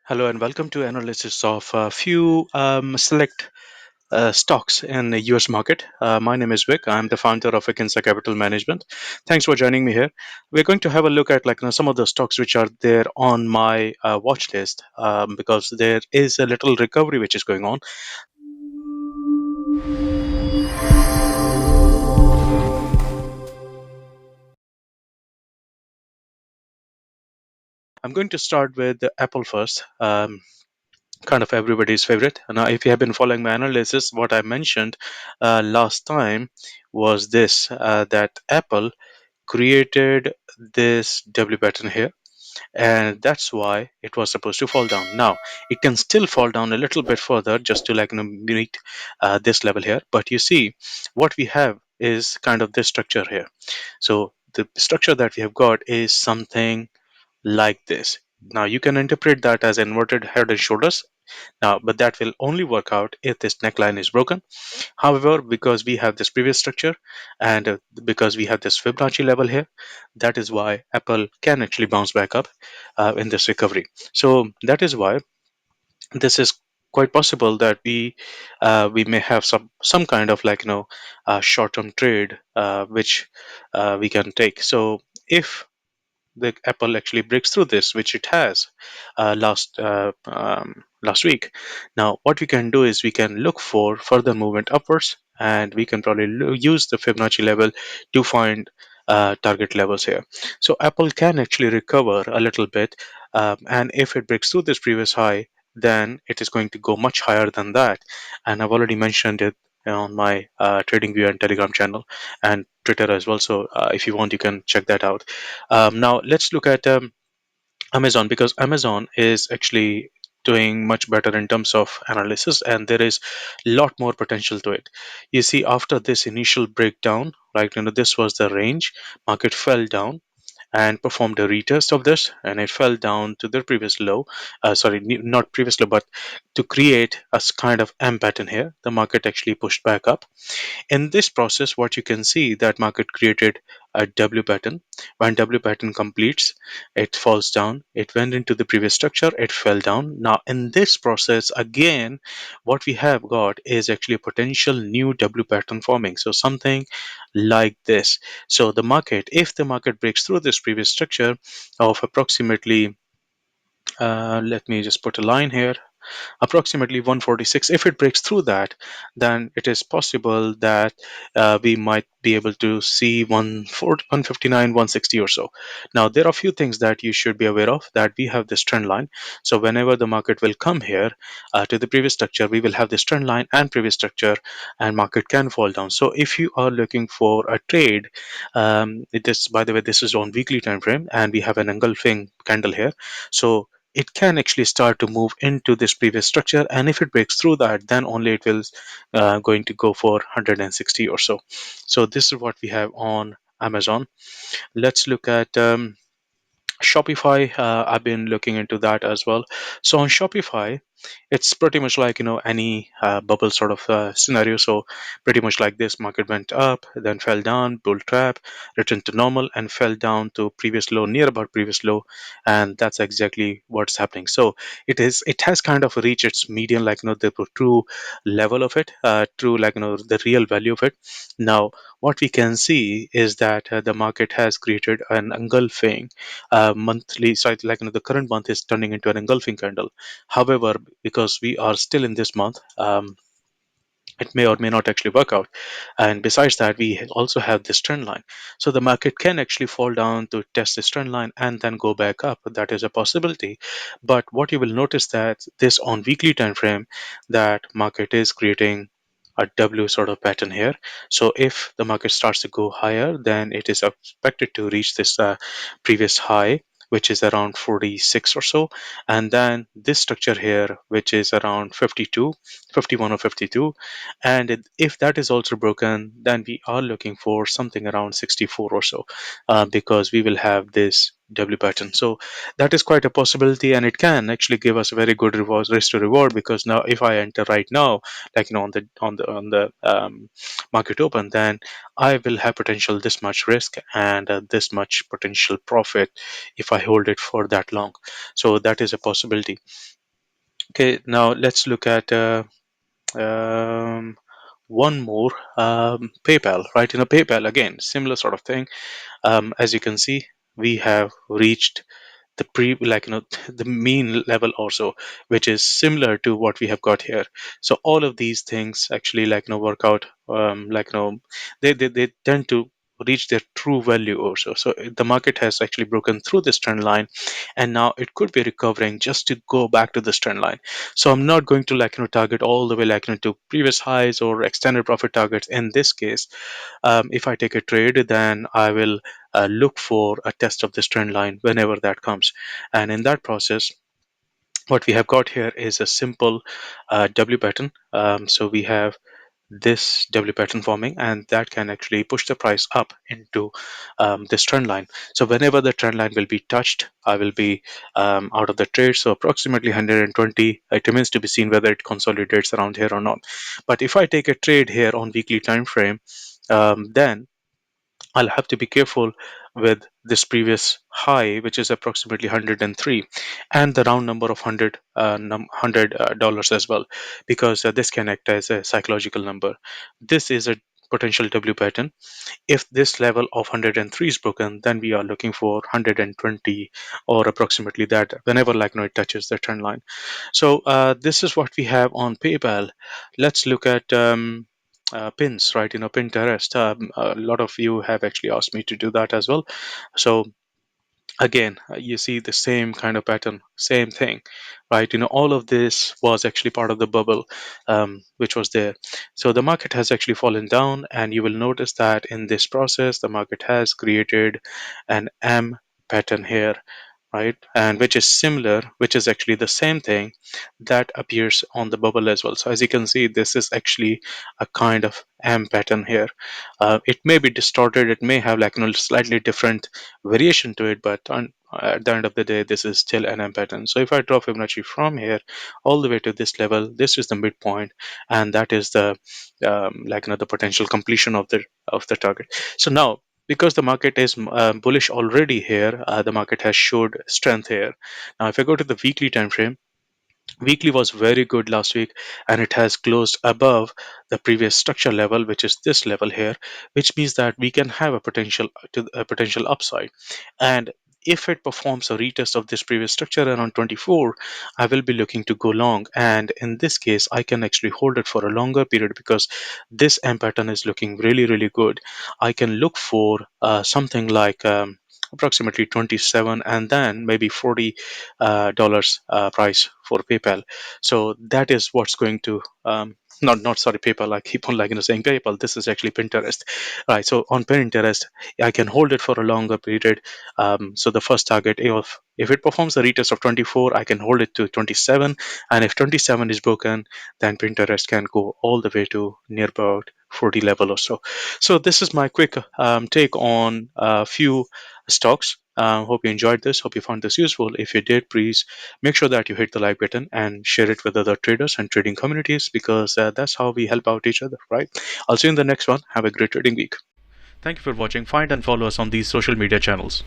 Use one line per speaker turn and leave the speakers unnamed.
Hello and welcome to analysis of a few select stocks in the US market. My name is Vic. I'm the founder of Vikinsa Capital Management. Thanks for joining me here. We're going to have a look at some of the stocks which are there on my watch list because there is a little recovery which is going on. I'm going to start with the Apple first. Kind of everybody's favorite. Now, if you have been following my analysis, what I mentioned last time was this that Apple created this W pattern here, and that's why it was supposed to fall down. Now it can still fall down a little bit further just to meet this level here, but you see what we have is kind of this structure here. So the structure that we have got is something like this. Now you can interpret that as inverted head and shoulders now, but that will only work out if this neckline is broken. However, because we have this previous structure and because we have this Fibonacci level here, that is why Apple can actually bounce back up in this recovery. So that is why this is quite possible that we may have some kind of short-term trade which we can take. So if the Apple actually breaks through this, which it has last week. Now, what we can do is we can look for further movement upwards, and we can probably use the Fibonacci level to find target levels here. So Apple can actually recover a little bit, and if it breaks through this previous high, then it is going to go much higher than that. And I've already mentioned it on my TradingView and Telegram channel and Twitter as well. So if you want, you can check that out. Now let's look at Amazon, because Amazon is actually doing much better in terms of analysis, and there is a lot more potential to it. You see, after this initial breakdown, right, this was the range. Market fell down and performed a retest of this, and it fell down to the previous low. Sorry, not previous low, but to create a kind of M pattern here. The market actually pushed back up. In this process, what you can see that market created a W pattern. When W pattern completes, it falls down. It went into the previous structure, it fell down. Now in this process again, what we have got is actually a potential new W pattern forming, so something like this. So the market, if the market breaks through this previous structure of approximately let me just put a line here, approximately 146. If it breaks through that, then it is possible that we might be able to see 159, 160 or so. Now, there are a few things that you should be aware of, that we have this trend line. So whenever the market will come here to the previous structure, we will have this trend line and previous structure, and market can fall down. So if you are looking for a trade, by the way, this is on weekly time frame, and we have an engulfing candle here. So it can actually start to move into this previous structure, and if it breaks through that, then only it will going to go for 160 or so. So this is what we have on Amazon. Let's look at Shopify. I've been looking into that as well. So on Shopify, it's pretty much like any bubble sort of scenario. So pretty much like this, market went up, then fell down, bull trap, returned to normal, and fell down to previous low, near about previous low, and that's exactly what's happening. So it has kind of reached its median, the true level of it, true the real value of it. Now what we can see is that the market has created an engulfing monthly cycle, the current month is turning into an engulfing candle. However, because we are still in this month, it may or may not actually work out. And besides that, we also have this trend line. So the market can actually fall down to test this trend line and then go back up. That is a possibility. But what you will notice that this on weekly time frame, that market is creating a W sort of pattern here. So if the market starts to go higher, then it is expected to reach this previous high, which is around 46 or so, and then this structure here, which is around 52, 51 or 52, and if that is also broken, then we are looking for something around 64 or so, because we will have this W pattern. So that is quite a possibility, and it can actually give us a very good reward, risk to reward, because now if I enter right now, on the market open, then I will have potential this much risk and this much potential profit if I hold it for that long. So that is a possibility. Okay, now let's look at um, one more, PayPal, right? PayPal again, similar sort of thing. As you can see, we have reached the the mean level also, which is similar to what we have got here. So all of these things actually work out, they tend to reach their true value also. So the market has actually broken through this trend line, and now it could be recovering just to go back to this trend line. So I'm not going to target all the way to previous highs or extended profit targets in this case. If I take a trade, then I will look for a test of this trend line whenever that comes. And in that process, what we have got here is a simple W pattern. So we have this W pattern forming, and that can actually push the price up into this trend line. So whenever the trend line will be touched, I will be out of the trade. So approximately 120, it remains to be seen whether it consolidates around here or not. But if I take a trade here on weekly time frame, then I'll have to be careful with this previous high, which is approximately 103, and the round number of 100 dollars as well, because this can act as a psychological number. This is a potential W pattern. If this level of 103 is broken, then we are looking for 120 or approximately that whenever it touches the trend line. So this is what we have on PayPal. Let's look at pins, right? Pinterest. A lot of you have actually asked me to do that as well. So again, you see the same kind of pattern, same thing, right? All of this was actually part of the bubble, which was there. So the market has actually fallen down, and you will notice that in this process, the market has created an M pattern here, right? And which is similar, which is actually the same thing that appears on the bubble as well. So as you can see, this is actually a kind of M pattern here. It may be distorted, it may have slightly different variation to it, but at the end of the day, this is still an M pattern. So if I draw Fibonacci from here all the way to this level, this is the midpoint, and that is the the potential completion of the target. So now, because the market is bullish already here, the market has showed strength here. Now if I go to the weekly time frame, weekly was very good last week, and it has closed above the previous structure level, which is this level here, which means that we can have a potential upside. And if it performs a retest of this previous structure around 24, I will be looking to go long, and in this case I can actually hold it for a longer period because this M pattern is looking really really good. I can look for something like approximately 27 and then maybe 40 dollars price for PayPal. So that is what's going to not sorry, PayPal. I keep on saying PayPal. This is actually Pinterest, right? So on Pinterest, I can hold it for a longer period. So the first target, if it performs a retest of 24, I can hold it to 27, and if 27 is broken, then Pinterest can go all the way to near about 40 level or so. So this is my quick take on a few stocks. Hope you enjoyed this. Hope you found this useful. If you did, please make sure that you hit the like button and share it with other traders and trading communities, because that's how we help out each other, right? I'll see you in the next one. Have a great trading week. Thank you for watching. Find and follow us on these social media channels.